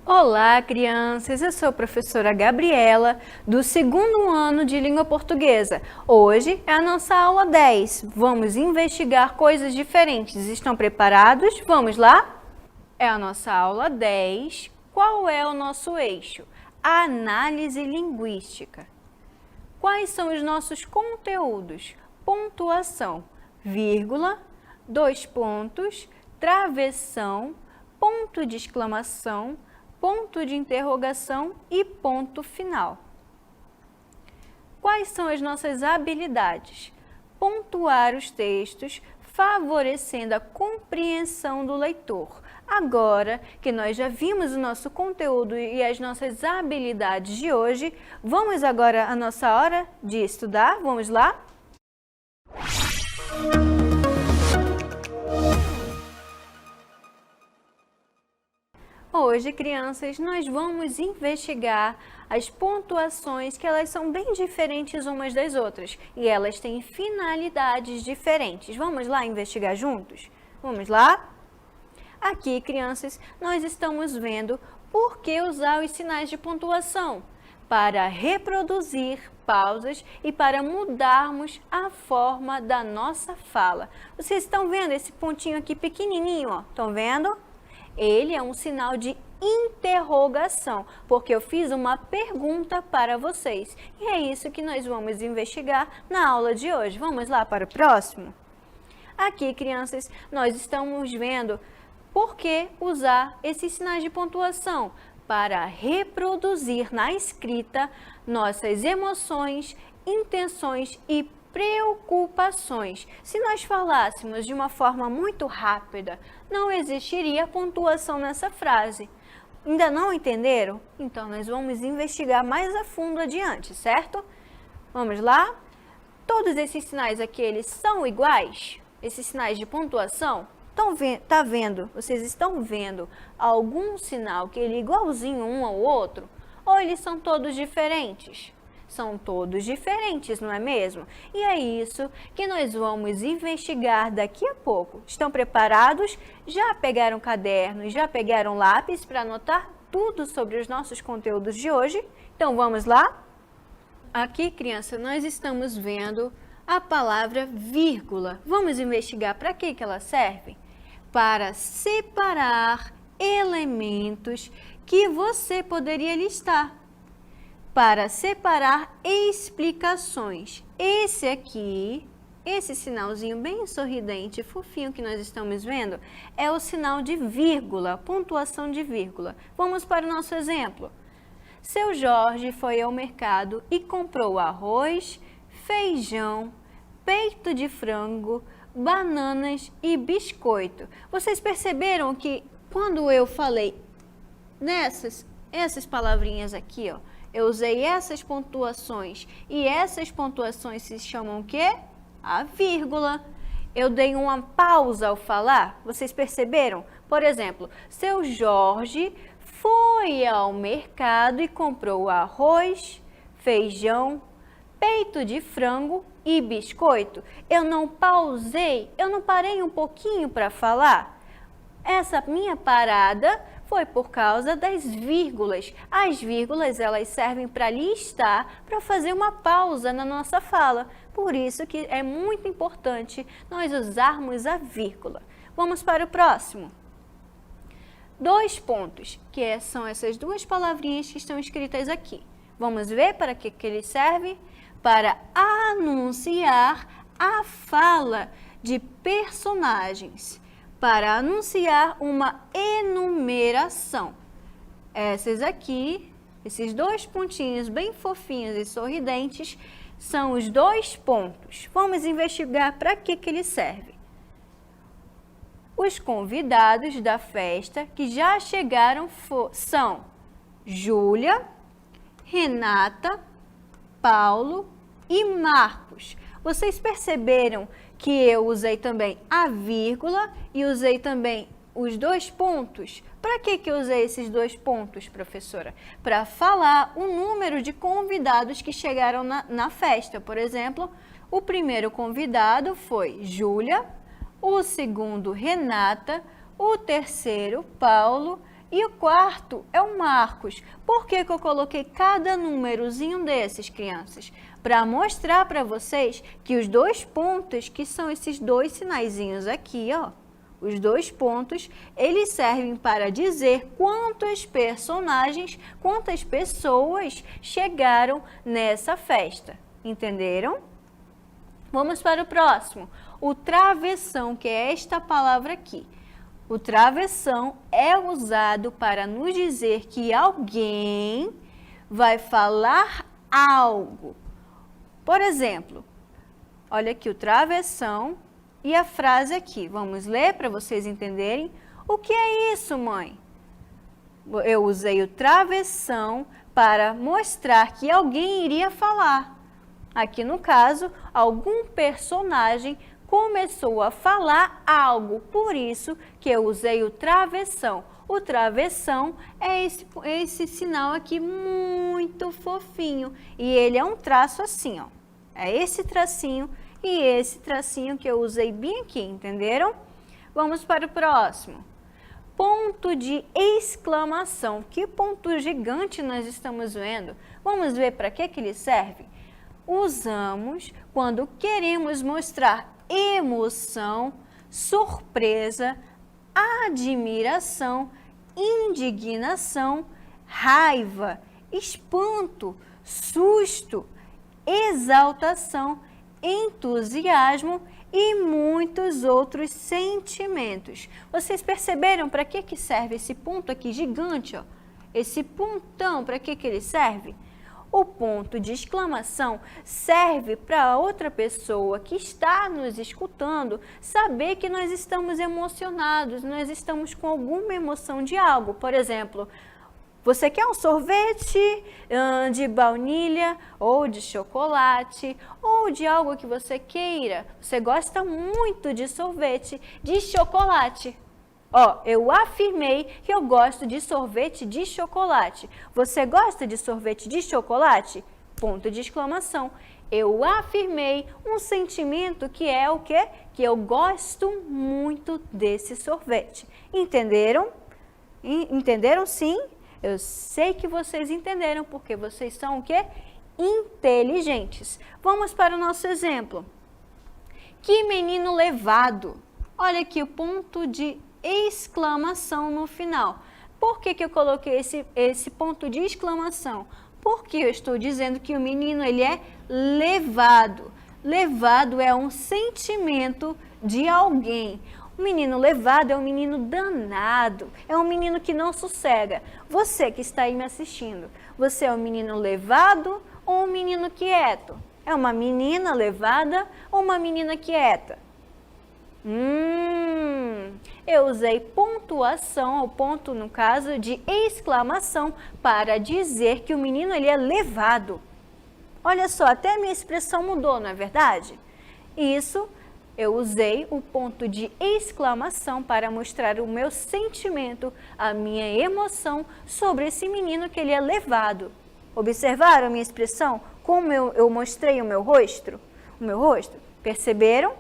Olá, crianças! Eu sou a professora Gabriela, do segundo ano de Língua Portuguesa. Hoje é a nossa aula 10. Vamos investigar coisas diferentes. Estão preparados? Vamos lá? É a nossa aula 10. Qual é o nosso eixo? A análise linguística. Quais são os nossos conteúdos? Pontuação, vírgula, 2 pontos, travessão, ponto de exclamação, ponto de interrogação e ponto final. Quais são as nossas habilidades? Pontuar os textos, favorecendo a compreensão do leitor. Agora que nós já vimos o nosso conteúdo e as nossas habilidades de hoje, vamos agora à nossa hora de estudar? Vamos lá? Hoje, crianças, nós vamos investigar as pontuações que elas são bem diferentes umas das outras e elas têm finalidades diferentes. Vamos lá investigar juntos? Vamos lá? Aqui, crianças, nós estamos vendo por que usar os sinais de pontuação. Para reproduzir pausas e para mudarmos a forma da nossa fala. Vocês estão vendo esse pontinho aqui pequenininho, ó? Estão vendo? Ele é um sinal de interrogação, porque eu fiz uma pergunta para vocês. E é isso que nós vamos investigar na aula de hoje. Vamos lá para o próximo? Aqui, crianças, nós estamos vendo por que usar esses sinais de pontuação. Para reproduzir na escrita nossas emoções, intenções e preocupações. Se nós falássemos de uma forma muito rápida, não existiria pontuação nessa frase. Ainda não entenderam? Então, nós vamos investigar mais a fundo adiante, certo? Vamos lá? Todos esses sinais aqui, eles são iguais? Esses sinais de pontuação? Tá vendo? Vocês estão vendo algum sinal que ele é igualzinho um ao outro? Ou eles são todos diferentes? São todos diferentes, não é mesmo? E é isso que nós vamos investigar daqui a pouco. Estão preparados? Já pegaram caderno, já pegaram lápis para anotar tudo sobre os nossos conteúdos de hoje? Então vamos lá? Aqui, criança, nós estamos vendo a palavra vírgula. Vamos investigar para que ela serve? Para separar elementos que você poderia listar. Para separar explicações. Esse aqui, esse sinalzinho bem sorridente, fofinho que nós estamos vendo, é o sinal de vírgula, pontuação de vírgula. Vamos para o nosso exemplo. Seu Jorge foi ao mercado e comprou arroz, feijão, peito de frango, bananas e biscoito. Vocês perceberam que quando eu falei essas palavrinhas aqui, ó, eu usei essas pontuações e essas pontuações se chamam o quê? A vírgula. Eu dei uma pausa ao falar, vocês perceberam? Por exemplo, seu Jorge foi ao mercado e comprou arroz, feijão, peito de frango e biscoito. Eu não pausei, eu não parei um pouquinho para falar. Essa minha parada foi por causa das vírgulas. As vírgulas, elas servem para listar, para fazer uma pausa na nossa fala. Por isso que é muito importante nós usarmos a vírgula. Vamos para o próximo. 2 pontos, que são essas duas palavrinhas que estão escritas aqui. Vamos ver para que ele serve? Para anunciar a fala de personagens. Para anunciar uma enumeração. Essas aqui, esses 2 pontinhos bem fofinhos e sorridentes, são os 2 pontos. Vamos investigar para que ele serve. Os convidados da festa que já chegaram são Júlia, Renata, Paulo e Marcos. Vocês perceberam que eu usei também a vírgula e usei também os 2 pontos? Para que eu usei esses 2 pontos, professora? Para falar o número de convidados que chegaram na festa. Por exemplo, o primeiro convidado foi Júlia, o segundo Renata, o terceiro Paulo e o quarto é o Marcos. Por que eu coloquei cada númerozinho desses, crianças? Para mostrar para vocês que os 2 pontos, que são esses 2 sinaizinhos aqui, ó, os 2 pontos, eles servem para dizer quantos personagens, quantas pessoas chegaram nessa festa. Entenderam? Vamos para o próximo. O travessão, que é esta palavra aqui. O travessão é usado para nos dizer que alguém vai falar algo. Por exemplo, olha aqui o travessão e a frase aqui. Vamos ler para vocês entenderem. O que é isso, mãe? Eu usei o travessão para mostrar que alguém iria falar. Aqui no caso, algum personagem começou a falar algo, por isso que eu usei o travessão. O travessão é esse sinal aqui muito fofinho e ele é um traço assim, ó. É esse tracinho e esse tracinho que eu usei bem aqui, entenderam? Vamos para o próximo. Ponto de exclamação. Que ponto gigante nós estamos vendo? Vamos ver para que ele serve? Usamos quando queremos mostrar emoção, surpresa, admiração, indignação, raiva, espanto, susto, exaltação, entusiasmo e muitos outros sentimentos. Vocês perceberam para que serve esse ponto aqui gigante, ó? Esse pontão, para que ele serve? O ponto de exclamação serve para a outra pessoa que está nos escutando saber que nós estamos emocionados, nós estamos com alguma emoção de algo. Por exemplo, você quer um sorvete de baunilha ou de chocolate ou de algo que você queira. Você gosta muito de sorvete de chocolate. Ó, eu afirmei que eu gosto de sorvete de chocolate. Você gosta de sorvete de chocolate? Ponto de exclamação. Eu afirmei um sentimento que é o quê? Que eu gosto muito desse sorvete. Entenderam? Entenderam sim? Eu sei que vocês entenderam porque vocês são o quê? Inteligentes. Vamos para o nosso exemplo. Que menino levado. Olha aqui o ponto de exclamação no final. Por que eu coloquei esse ponto de exclamação? Porque eu estou dizendo que o menino ele é levado. Levado é um sentimento de alguém. O menino levado é um menino danado, é um menino que não sossega. Você que está aí me assistindo, você é um menino levado ou um menino quieto? É uma menina levada ou uma menina quieta? Eu usei pontuação, ou ponto no caso de exclamação, para dizer que o menino ele é levado. Olha só, até a minha expressão mudou, não é verdade? Isso, eu usei o ponto de exclamação para mostrar o meu sentimento, a minha emoção sobre esse menino que ele é levado. Observaram a minha expressão? Como eu mostrei o meu rosto? Perceberam?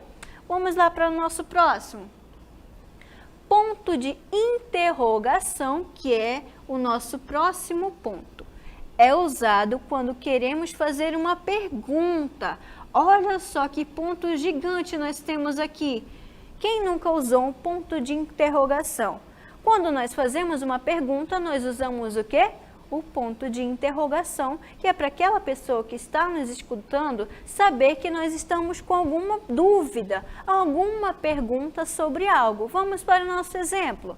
Vamos lá para o nosso próximo. Ponto de interrogação, que é o nosso próximo ponto. É usado quando queremos fazer uma pergunta. Olha só que ponto gigante nós temos aqui. Quem nunca usou um ponto de interrogação? Quando nós fazemos uma pergunta, nós usamos o quê? O ponto de interrogação, que é para aquela pessoa que está nos escutando saber que nós estamos com alguma dúvida, alguma pergunta sobre algo. Vamos para o nosso exemplo.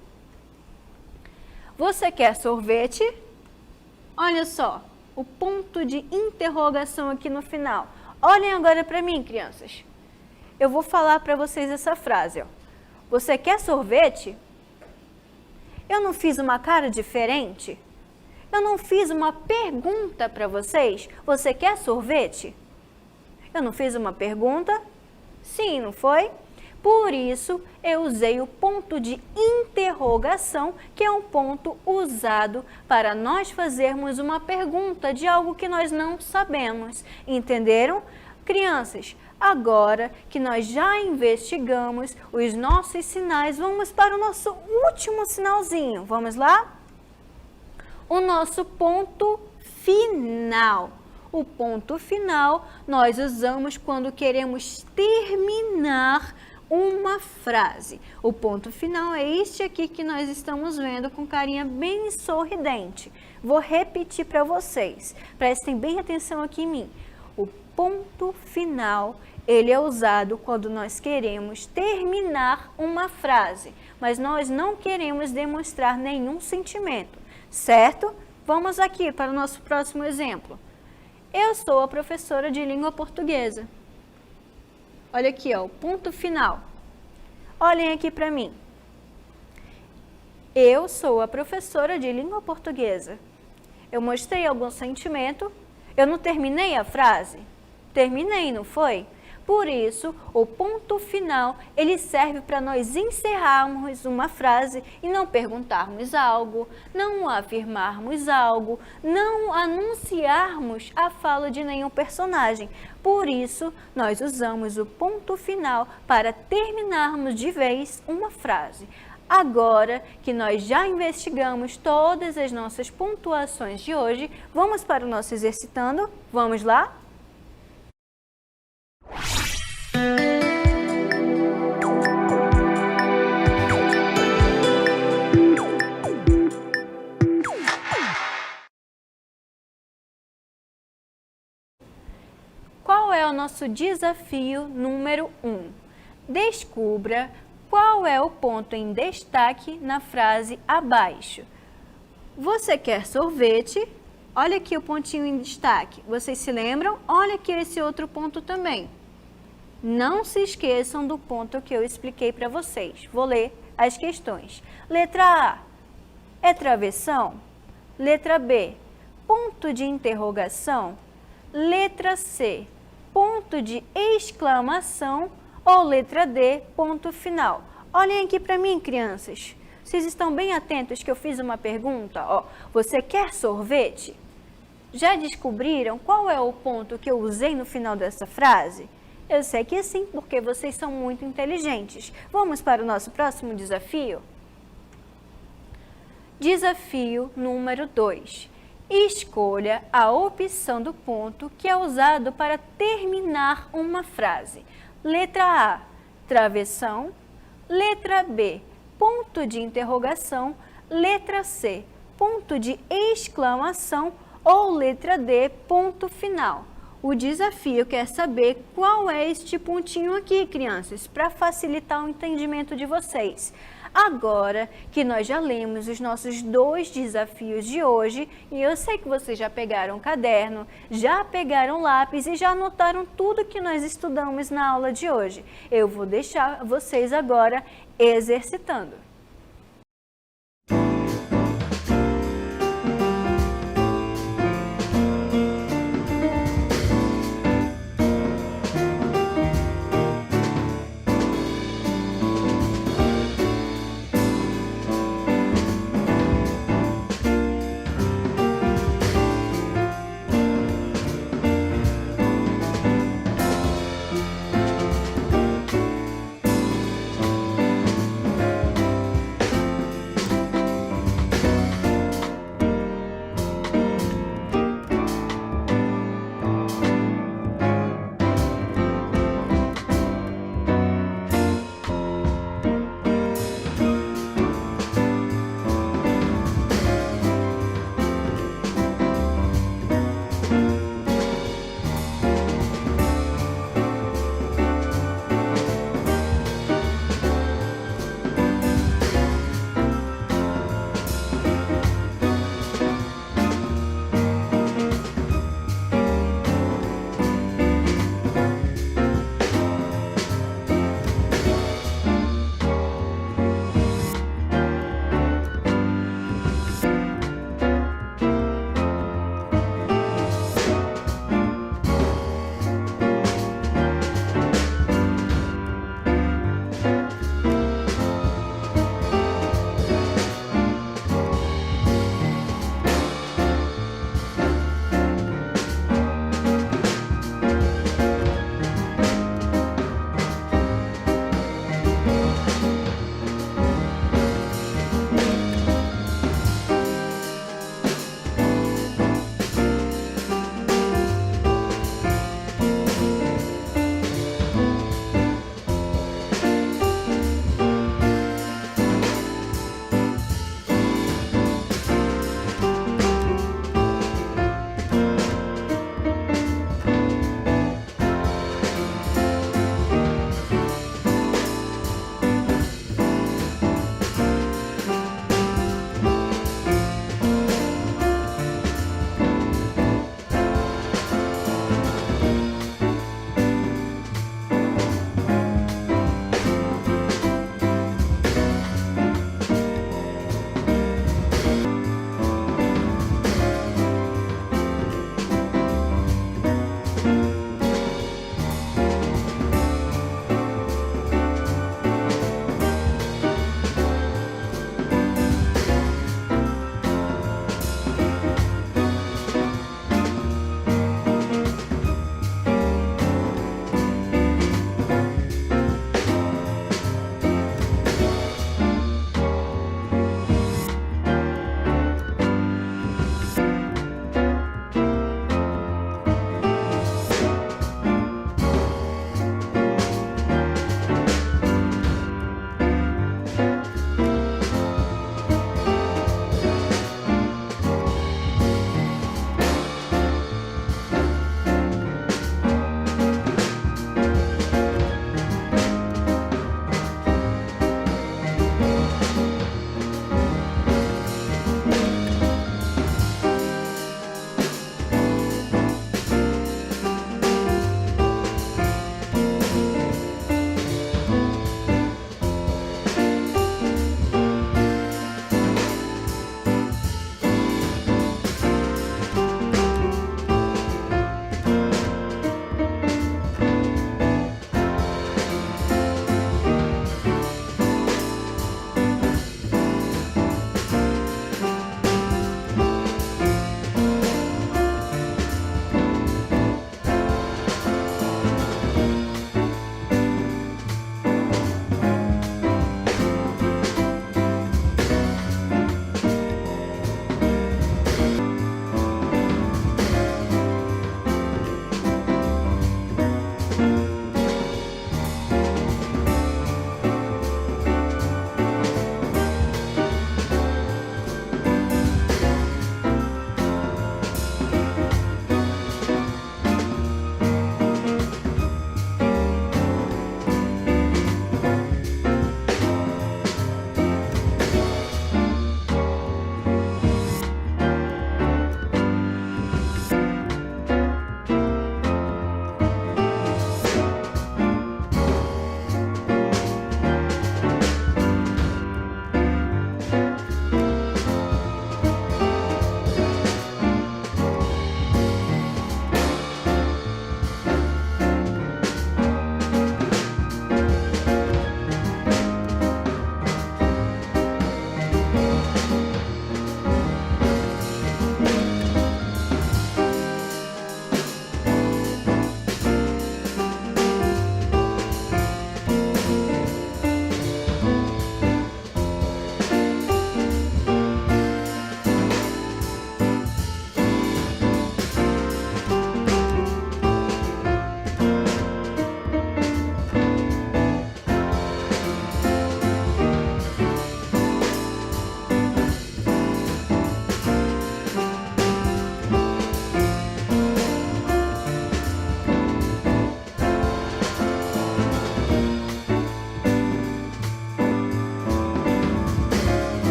Você quer sorvete? Olha só, o ponto de interrogação aqui no final. Olhem agora para mim, crianças. Eu vou falar para vocês essa frase, ó. Você quer sorvete? Eu não fiz uma cara diferente? Eu não fiz uma pergunta para vocês? Você quer sorvete? Eu não fiz uma pergunta? Sim, não foi? Por isso, eu usei o ponto de interrogação, que é um ponto usado para nós fazermos uma pergunta de algo que nós não sabemos. Entenderam? Crianças, agora que nós já investigamos os nossos sinais, vamos para o nosso último sinalzinho. Vamos lá? O nosso ponto final. O ponto final nós usamos quando queremos terminar uma frase. O ponto final é este aqui que nós estamos vendo com carinha bem sorridente. Vou repetir para vocês. Prestem bem atenção aqui em mim. O ponto final, ele é usado quando nós queremos terminar uma frase, mas nós não queremos demonstrar nenhum sentimento, certo? Vamos aqui para o nosso próximo exemplo. Eu sou a professora de língua portuguesa. Olha aqui, ó, o ponto final. Olhem aqui para mim. Eu sou a professora de língua portuguesa. Eu mostrei algum sentimento? Eu não terminei a frase? Terminei, não foi? Por isso, o ponto final, ele serve para nós encerrarmos uma frase e não perguntarmos algo, não afirmarmos algo, não anunciarmos a fala de nenhum personagem. Por isso, nós usamos o ponto final para terminarmos de vez uma frase. Agora que nós já investigamos todas as nossas pontuações de hoje, vamos para o nosso exercitando? Vamos lá? Qual é o nosso desafio número 1? Descubra qual é o ponto em destaque na frase abaixo. Você quer sorvete? Olha aqui o pontinho em destaque. Vocês se lembram? Olha aqui esse outro ponto também. Não se esqueçam do ponto que eu expliquei para vocês. Vou ler as questões. Letra A, é travessão? Letra B, ponto de interrogação? Letra C, ponto de exclamação? Ou letra D, ponto final? Olhem aqui para mim, crianças. Vocês estão bem atentos que eu fiz uma pergunta? Ó, você quer sorvete? Já descobriram qual é o ponto que eu usei no final dessa frase? Eu sei que sim, porque vocês são muito inteligentes. Vamos para o nosso próximo desafio? Desafio número 2. Escolha a opção do ponto que é usado para terminar uma frase. Letra A, travessão. Letra B, ponto de interrogação. Letra C, ponto de exclamação. Ou letra D, ponto final. O desafio quer saber qual é este pontinho aqui, crianças, para facilitar o entendimento de vocês. Agora que nós já lemos os nossos 2 desafios de hoje, e eu sei que vocês já pegaram caderno, já pegaram lápis e já anotaram tudo que nós estudamos na aula de hoje. Eu vou deixar vocês agora exercitando.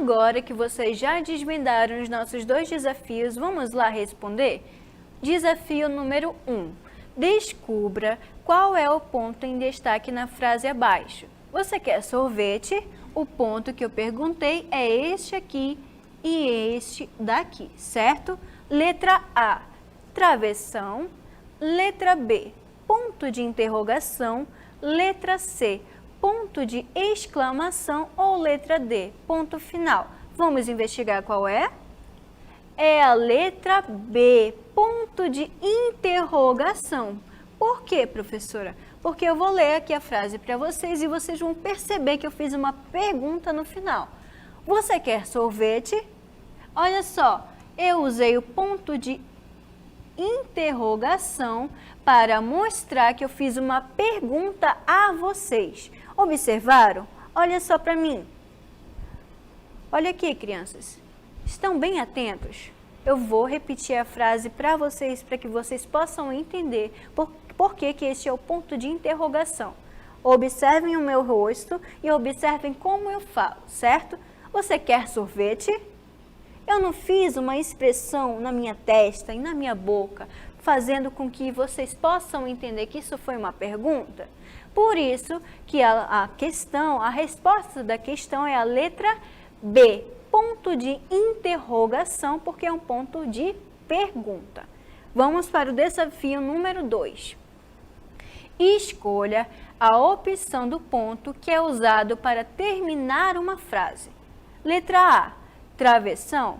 agora que vocês já desvendaram os nossos 2 desafios, vamos lá responder? Desafio número 1. Descubra qual é o ponto em destaque na frase abaixo. Você quer sorvete? O ponto que eu perguntei é este aqui e este daqui, certo? Letra A, travessão. Letra B, ponto de interrogação. Letra C, ponto de exclamação. Ou letra D, ponto final. Vamos investigar qual é? É a letra B, ponto de interrogação. Por quê, professora? Porque eu vou ler aqui a frase para vocês e vocês vão perceber que eu fiz uma pergunta no final. Você quer sorvete? Olha só, eu usei o ponto de interrogação para mostrar que eu fiz uma pergunta a vocês. Observaram? Olha só para mim. Olha aqui, crianças. Estão bem atentos? Eu vou repetir a frase para que vocês possam entender por que este é o ponto de interrogação. Observem o meu rosto e observem como eu falo, certo? Você quer sorvete? Eu não fiz uma expressão na minha testa e na minha boca, fazendo com que vocês possam entender que isso foi uma pergunta. Por isso que a resposta da questão é a letra B, ponto de interrogação, porque é um ponto de pergunta. Vamos para o desafio número 2. Escolha a opção do ponto que é usado para terminar uma frase. Letra A, travessão.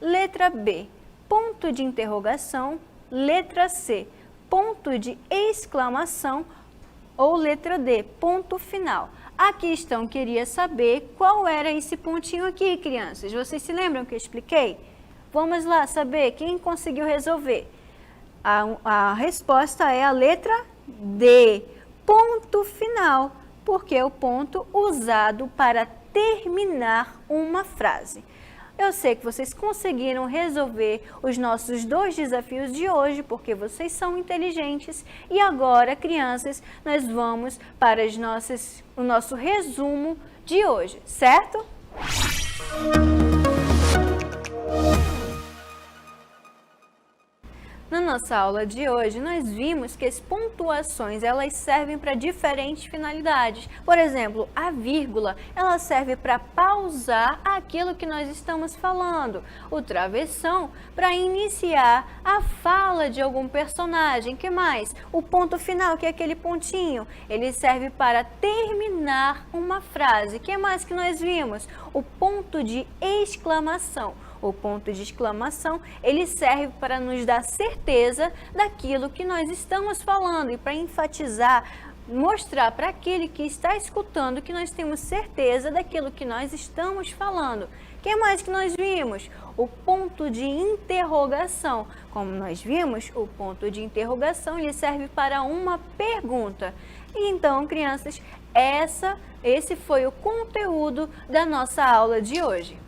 Letra B, ponto de interrogação. Letra C, ponto de exclamação. Ou letra D, ponto final. A questão queria saber qual era esse pontinho aqui, crianças. Vocês se lembram que eu expliquei? Vamos lá saber quem conseguiu resolver. A resposta é a letra D, ponto final, porque é o ponto usado para terminar uma frase. Eu sei que vocês conseguiram resolver os nossos 2 desafios de hoje, porque vocês são inteligentes. E agora, crianças, nós vamos para o nosso resumo de hoje, certo? Na nossa aula de hoje, nós vimos que as pontuações, elas servem para diferentes finalidades. Por exemplo, a vírgula, ela serve para pausar aquilo que nós estamos falando. O travessão, para iniciar a fala de algum personagem. Que mais? O ponto final, que é aquele pontinho, ele serve para terminar uma frase. Que mais que nós vimos? O ponto de exclamação. O ponto de exclamação, ele serve para nos dar certeza daquilo que nós estamos falando e para enfatizar, mostrar para aquele que está escutando que nós temos certeza daquilo que nós estamos falando. O que mais que nós vimos? O ponto de interrogação. Como nós vimos, o ponto de interrogação ele serve para uma pergunta. E então, crianças, esse foi o conteúdo da nossa aula de hoje.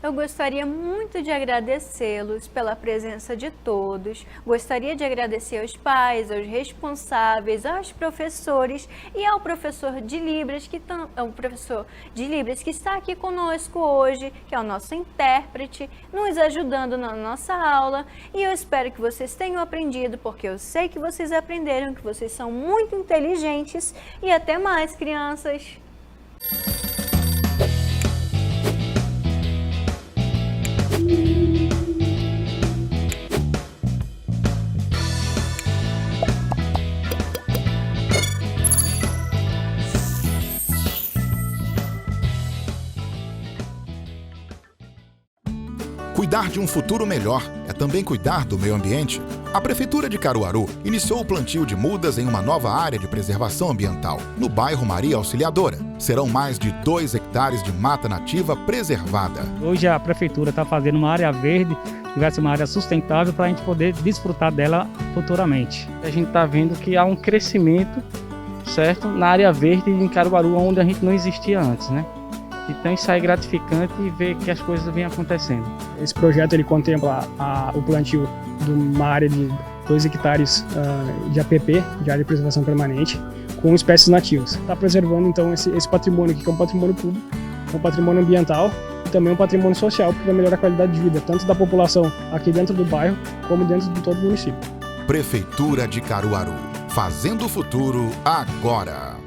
Eu gostaria muito de agradecê-los pela presença de todos. Gostaria de agradecer aos pais, aos responsáveis, aos professores e ao professor de Libras que está aqui conosco hoje, que é o nosso intérprete, nos ajudando na nossa aula. E eu espero que vocês tenham aprendido, porque eu sei que vocês aprenderam, que vocês são muito inteligentes. E até mais, crianças! Cuidar de um futuro melhor é também cuidar do meio ambiente. A Prefeitura de Caruaru iniciou o plantio de mudas em uma nova área de preservação ambiental, no bairro Maria Auxiliadora. Serão mais de 2 hectares de mata nativa preservada. Hoje a Prefeitura está fazendo uma área verde, que vai ser uma área sustentável para a gente poder desfrutar dela futuramente. A gente está vendo que há um crescimento, certo, na área verde em Caruaru, onde a gente não existia antes, né? Então isso aí é gratificante e ver que as coisas vêm acontecendo. Esse projeto ele contempla o plantio de uma área de 2 hectares de APP, de área de preservação permanente, com espécies nativas. Está preservando então esse patrimônio aqui, que é um patrimônio público, um patrimônio ambiental e também um patrimônio social, porque vai melhorar a qualidade de vida, tanto da população aqui dentro do bairro, como dentro de todo o município. Prefeitura de Caruaru, fazendo o futuro agora.